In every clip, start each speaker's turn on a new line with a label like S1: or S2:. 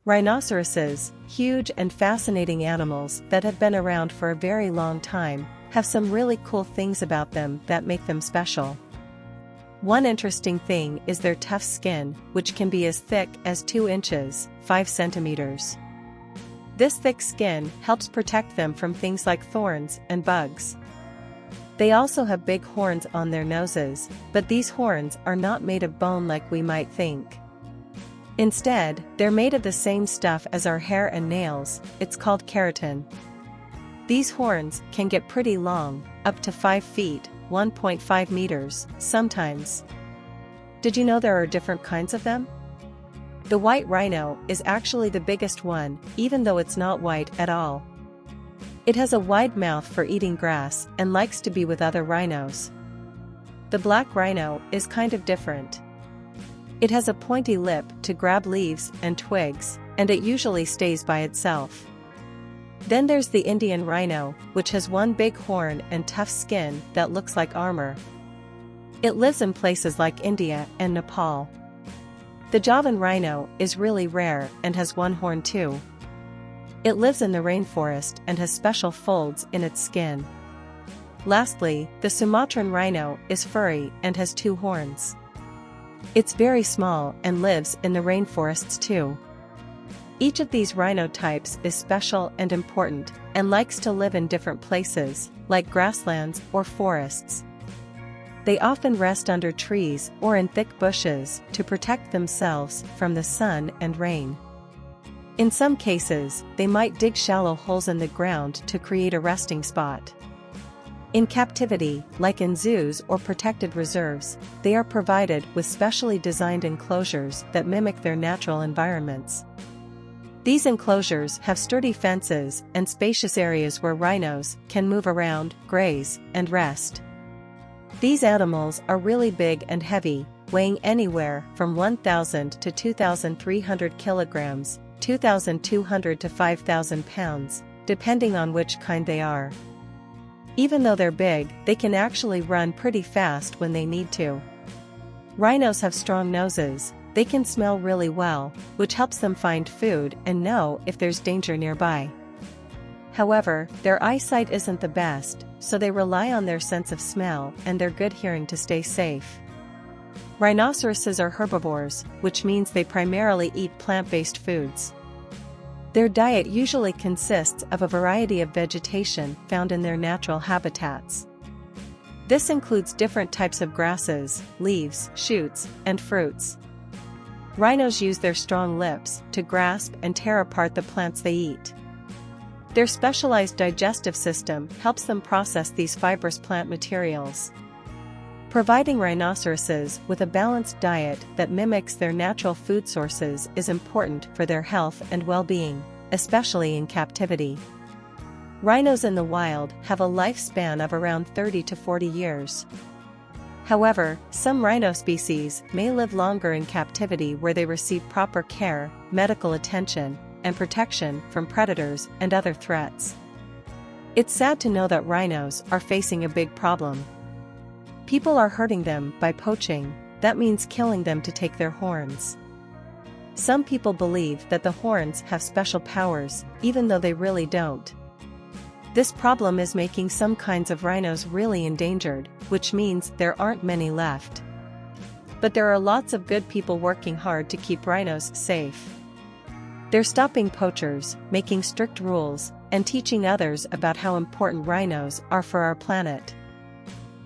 S1: Rhinoceroses, huge and fascinating animals that have been around for a very long time, have some really cool things about them that make them special. One interesting thing is their tough skin, which can be as thick as 2 inches, 5 centimeters. This thick skin helps protect them from things like thorns and bugs. They also have big horns on their noses, but these horns are not made of bone like we might think. Instead, they're made of the same stuff as our hair and nails. It's called keratin. These horns can get pretty long, up to 5 feet, 1.5 meters, sometimes. Did you know there are different kinds of them? The white rhino is actually the biggest one, even though it's not white at all. It has a wide mouth for eating grass and likes to be with other rhinos. The black rhino is kind of different. It has a pointy lip to grab leaves and twigs, and it usually stays by itself. Then there's the Indian rhino, which has one big horn and tough skin that looks like armor. It lives in places like India and Nepal. The Javan rhino is really rare and has one horn too. It lives in the rainforest and has special folds in its skin. Lastly, the Sumatran rhino is furry and has 2 horns. It's very small and lives in the rainforests too. Each of these rhino types is special and important, and likes to live in different places, like grasslands or forests. They often rest under trees or in thick bushes to protect themselves from the sun and rain. In some cases, they might dig shallow holes in the ground to create a resting spot. In captivity, like in zoos or protected reserves, they are provided with specially designed enclosures that mimic their natural environments. These enclosures have sturdy fences and spacious areas where rhinos can move around, graze, and rest. These animals are really big and heavy, weighing anywhere from 1,000 to 2,300 kilograms, 2,200 to 5,000 pounds, depending on which kind they are. Even though they're big, they can actually run pretty fast when they need to. Rhinos have strong noses. They can smell really well, which helps them find food and know if there's danger nearby. However, their eyesight isn't the best, so they rely on their sense of smell and their good hearing to stay safe. Rhinoceroses are herbivores, which means they primarily eat plant-based foods. Their diet usually consists of a variety of vegetation found in their natural habitats. This includes different types of grasses, leaves, shoots, and fruits. Rhinos use their strong lips to grasp and tear apart the plants they eat. Their specialized digestive system helps them process these fibrous plant materials. Providing rhinoceroses with a balanced diet that mimics their natural food sources is important for their health and well-being, especially in captivity. Rhinos in the wild have a lifespan of around 30 to 40 years. However, some rhino species may live longer in captivity where they receive proper care, medical attention, and protection from predators and other threats. It's sad to know that rhinos are facing a big problem. People are hurting them by poaching. That means killing them to take their horns. Some people believe that the horns have special powers, even though they really don't. This problem is making some kinds of rhinos really endangered, which means there aren't many left. But there are lots of good people working hard to keep rhinos safe. They're stopping poachers, making strict rules, and teaching others about how important rhinos are for our planet.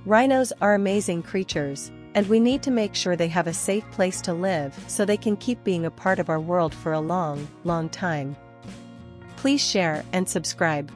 S1: Rhinos are amazing creatures, and we need to make sure they have a safe place to live so they can keep being a part of our world for a long, long time. Please share and subscribe.